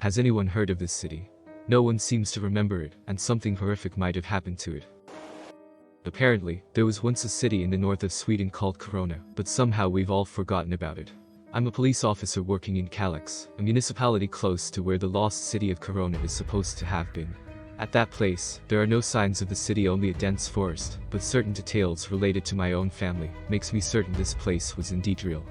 Has anyone heard of this city? No one seems to remember it, and something horrific might have happened to it. Apparently, there was once a city in the north of Sweden called Korona, but somehow we've all forgotten about it. I'm a police officer working in Kalix, a municipality close to where the lost city of Korona is supposed to have been. At that place, there are no signs of the city, only a dense forest, but certain details related to my own family makes me certain this place was indeed real.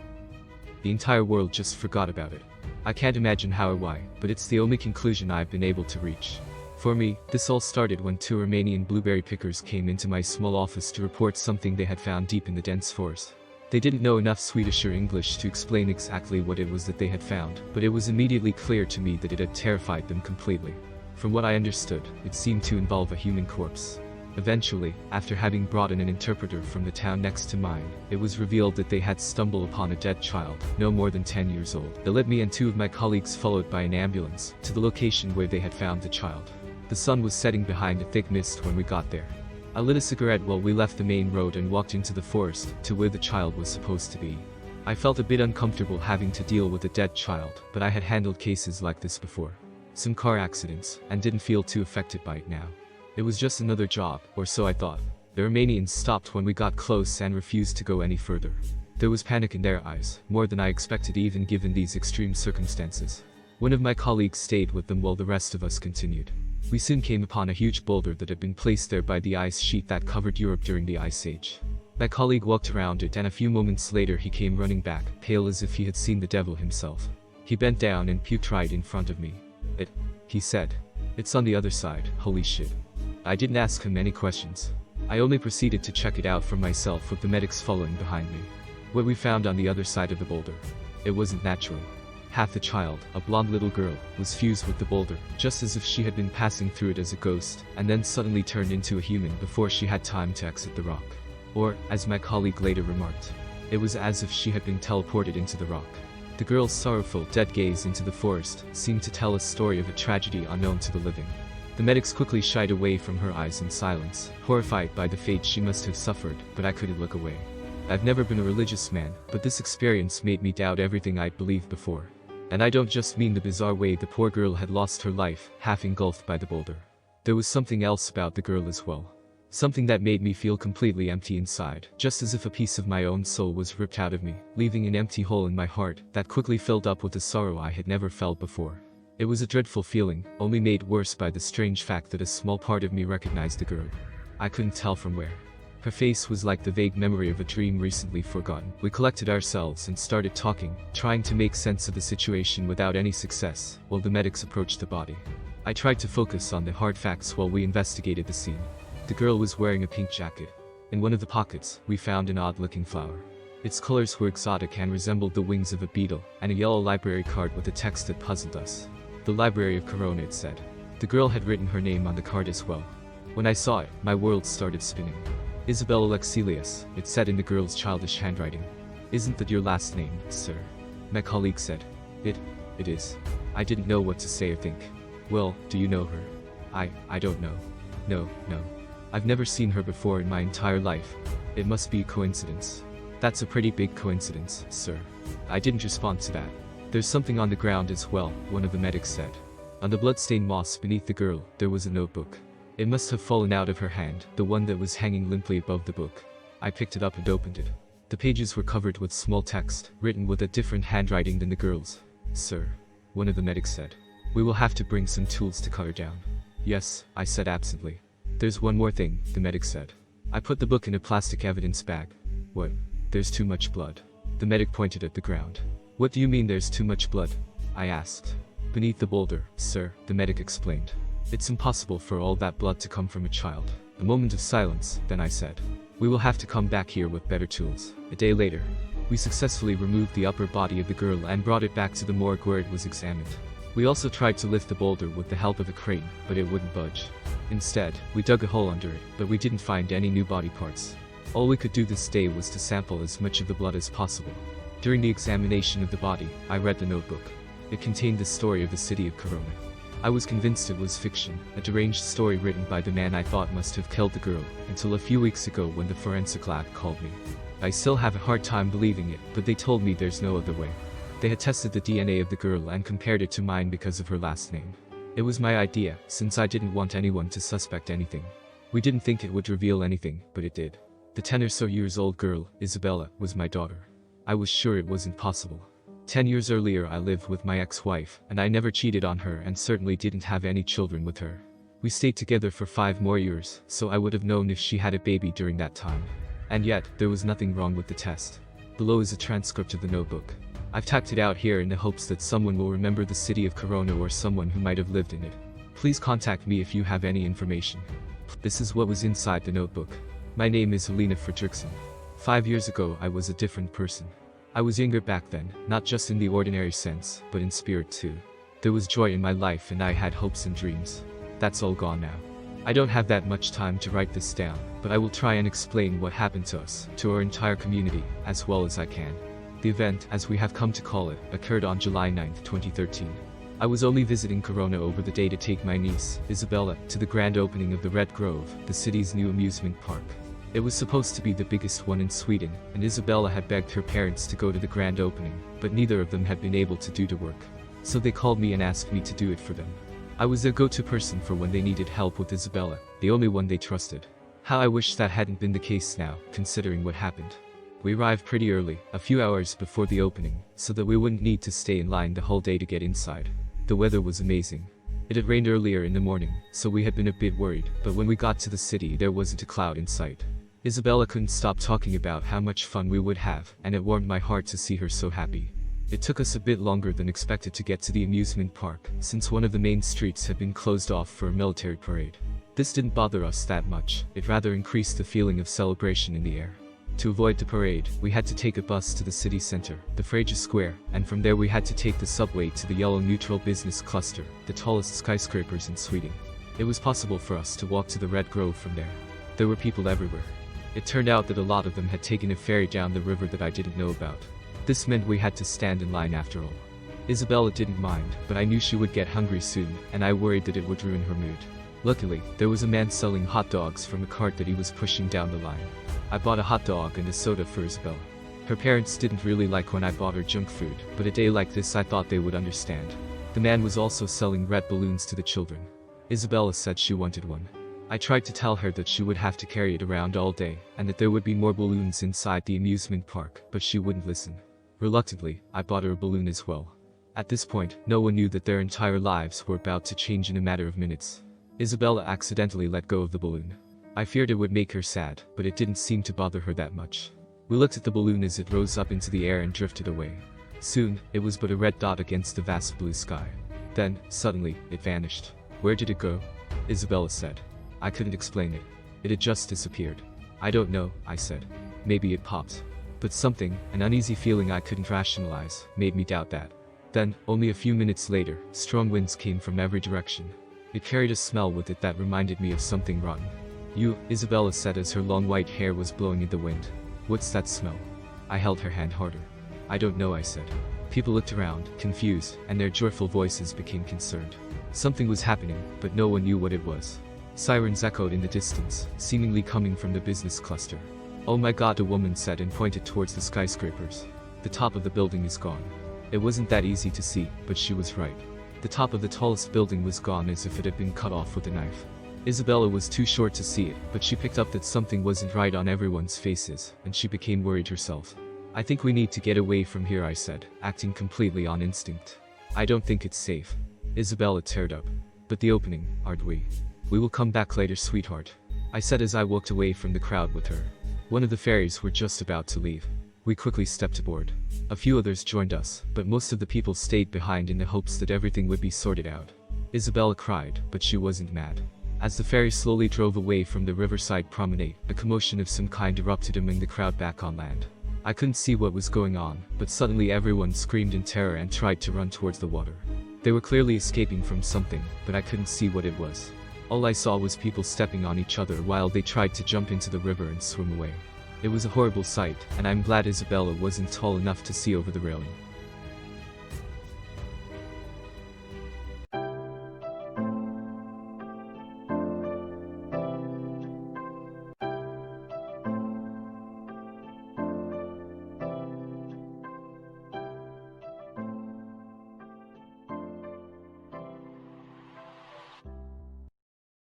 The entire world just forgot about it. I can't imagine how or why, but it's the only conclusion I've been able to reach. For me, this all started when two Romanian blueberry pickers came into my small office to report something they had found deep in the dense forest. They didn't know enough Swedish or English to explain exactly what it was that they had found, but it was immediately clear to me that it had terrified them completely. From what I understood, it seemed to involve a human corpse. Eventually, after having brought in an interpreter from the town next to mine, it was revealed that they had stumbled upon a dead child, no more than 10 years old. They led me and two of my colleagues, followed by an ambulance, to the location where they had found the child. The sun was setting behind a thick mist when we got there. I lit a cigarette while we left the main road and walked into the forest, to where the child was supposed to be. I felt a bit uncomfortable having to deal with a dead child, but I had handled cases like this before. Some car accidents, and didn't feel too affected by it now. It was just another job, or so I thought. The Romanians stopped when we got close and refused to go any further. There was panic in their eyes, more than I expected even given these extreme circumstances. One of my colleagues stayed with them while the rest of us continued. We soon came upon a huge boulder that had been placed there by the ice sheet that covered Europe during the Ice Age. My colleague walked around it, and a few moments later he came running back, pale as if he had seen the devil himself. He bent down and puked right in front of me. He said. It's on the other side, holy shit. I didn't ask him any questions. I only proceeded to check it out for myself with the medics following behind me. What we found on the other side of the boulder. It wasn't natural. Half the child, a blonde little girl, was fused with the boulder, just as if she had been passing through it as a ghost, and then suddenly turned into a human before she had time to exit the rock. Or, as my colleague later remarked, it was as if she had been teleported into the rock. The girl's sorrowful, dead gaze into the forest seemed to tell a story of a tragedy unknown to the living. The medics quickly shied away from her eyes in silence, horrified by the fate she must have suffered, but I couldn't look away. I've never been a religious man, but this experience made me doubt everything I'd believed before. And I don't just mean the bizarre way the poor girl had lost her life, half engulfed by the boulder. There was something else about the girl as well. Something that made me feel completely empty inside, just as if a piece of my own soul was ripped out of me, leaving an empty hole in my heart that quickly filled up with a sorrow I had never felt before. It was a dreadful feeling, only made worse by the strange fact that a small part of me recognized the girl. I couldn't tell from where. Her face was like the vague memory of a dream recently forgotten. We collected ourselves and started talking, trying to make sense of the situation without any success, while the medics approached the body. I tried to focus on the hard facts while we investigated the scene. The girl was wearing a pink jacket. In one of the pockets, we found an odd-looking flower. Its colors were exotic and resembled the wings of a beetle, and a yellow library card with a text that puzzled us. The Library of Korona, it said. The girl had written her name on the card as well. When I saw it, my world started spinning. Isabel Alexelius, it said in the girl's childish handwriting. Isn't that your last name, sir? My colleague said. It is. I didn't know what to say or think. Well, do you know her? I don't know. No. I've never seen her before in my entire life. It must be a coincidence. That's a pretty big coincidence, sir. I didn't respond to that. There's something on the ground as well, one of the medics said. On the bloodstained moss beneath the girl, there was a notebook. It must have fallen out of her hand, the one that was hanging limply above the book. I picked it up and opened it. The pages were covered with small text, written with a different handwriting than the girl's. Sir, one of the medics said. We will have to bring some tools to cut her down. Yes, I said absently. There's one more thing, the medic said. I put the book in a plastic evidence bag. What? There's too much blood. The medic pointed at the ground. What do you mean there's too much blood? I asked. Beneath the boulder, sir, the medic explained. It's impossible for all that blood to come from a child. A moment of silence, then I said. We will have to come back here with better tools. A day later, we successfully removed the upper body of the girl and brought it back to the morgue where it was examined. We also tried to lift the boulder with the help of a crane, but it wouldn't budge. Instead, we dug a hole under it, but we didn't find any new body parts. All we could do this day was to sample as much of the blood as possible. During the examination of the body, I read the notebook. It contained the story of the city of Korona. I was convinced it was fiction, a deranged story written by the man I thought must have killed the girl, until a few weeks ago when the forensic lab called me. I still have a hard time believing it, but they told me there's no other way. They had tested the DNA of the girl and compared it to mine because of her last name. It was my idea, since I didn't want anyone to suspect anything. We didn't think it would reveal anything, but it did. The 10 or so years old girl, Isabella, was my daughter. I was sure it wasn't possible. 10 years earlier I lived with my ex-wife, and I never cheated on her and certainly didn't have any children with her. We stayed together for 5 more years, so I would have known if she had a baby during that time. And yet, there was nothing wrong with the test. Below is a transcript of the notebook. I've typed it out here in the hopes that someone will remember the city of Korona or someone who might have lived in it. Please contact me if you have any information. This is what was inside the notebook. My name is Helena Fredrickson. 5 years ago I was a different person. I was younger back then, not just in the ordinary sense, but in spirit too. There was joy in my life and I had hopes and dreams. That's all gone now. I don't have that much time to write this down, but I will try and explain what happened to us, to our entire community, as well as I can. The event, as we have come to call it, occurred on July 9, 2013. I was only visiting Korona over the day to take my niece, Isabella, to the grand opening of the Red Grove, the city's new amusement park. It was supposed to be the biggest one in Sweden, and Isabella had begged her parents to go to the grand opening, but neither of them had been able to do the work. So they called me and asked me to do it for them. I was their go-to person for when they needed help with Isabella, the only one they trusted. How I wish that hadn't been the case now, considering what happened. We arrived pretty early, a few hours before the opening, so that we wouldn't need to stay in line the whole day to get inside. The weather was amazing. It had rained earlier in the morning, so we had been a bit worried, but when we got to the city there wasn't a cloud in sight. Isabella couldn't stop talking about how much fun we would have, and it warmed my heart to see her so happy. It took us a bit longer than expected to get to the amusement park, since one of the main streets had been closed off for a military parade. This didn't bother us that much, it rather increased the feeling of celebration in the air. To avoid the parade, we had to take a bus to the city center, the Fraser Square, and from there we had to take the subway to the yellow neutral business cluster, the tallest skyscrapers in Sweden. It was possible for us to walk to the Red Grove from there. There were people everywhere. It turned out that a lot of them had taken a ferry down the river that I didn't know about. This meant we had to stand in line after all. Isabella didn't mind, but I knew she would get hungry soon, and I worried that it would ruin her mood. Luckily, there was a man selling hot dogs from a cart that he was pushing down the line. I bought a hot dog and a soda for Isabella. Her parents didn't really like when I bought her junk food, but a day like this I thought they would understand. The man was also selling red balloons to the children. Isabella said she wanted one. I tried to tell her that she would have to carry it around all day, and that there would be more balloons inside the amusement park, but she wouldn't listen. Reluctantly, I bought her a balloon as well. At this point, no one knew that their entire lives were about to change in a matter of minutes. Isabella accidentally let go of the balloon. I feared it would make her sad, but it didn't seem to bother her that much. We looked at the balloon as it rose up into the air and drifted away. Soon, it was but a red dot against the vast blue sky. Then, suddenly, it vanished. Where did it go? Isabella said. I couldn't explain it. It had just disappeared. I don't know, I said. Maybe it popped. But something, an uneasy feeling I couldn't rationalize, made me doubt that. Then, only a few minutes later, strong winds came from every direction. It carried a smell with it that reminded me of something rotten. You, Isabella said as her long white hair was blowing in the wind. What's that smell? I held her hand harder. I don't know, I said. People looked around, confused, and their joyful voices became concerned. Something was happening, but no one knew what it was. Sirens echoed in the distance, seemingly coming from the business cluster. Oh my God, a woman said and pointed towards the skyscrapers. The top of the building is gone. It wasn't that easy to see, but she was right. The top of the tallest building was gone as if it had been cut off with a knife. Isabella was too short to see it, but she picked up that something wasn't right on everyone's faces, and she became worried herself. I think we need to get away from here, I said, acting completely on instinct. I don't think it's safe. Isabella teared up. But the opening, aren't we? We will come back later, sweetheart, I said as I walked away from the crowd with her. One of the ferries were just about to leave. We quickly stepped aboard. A few others joined us, but most of the people stayed behind in the hopes that everything would be sorted out. Isabella cried, but she wasn't mad. As the ferry slowly drove away from the riverside promenade, a commotion of some kind erupted among the crowd back on land. I couldn't see what was going on, but suddenly everyone screamed in terror and tried to run towards the water. They were clearly escaping from something, but I couldn't see what it was. All I saw was people stepping on each other while they tried to jump into the river and swim away. It was a horrible sight, and I'm glad Isabella wasn't tall enough to see over the railing.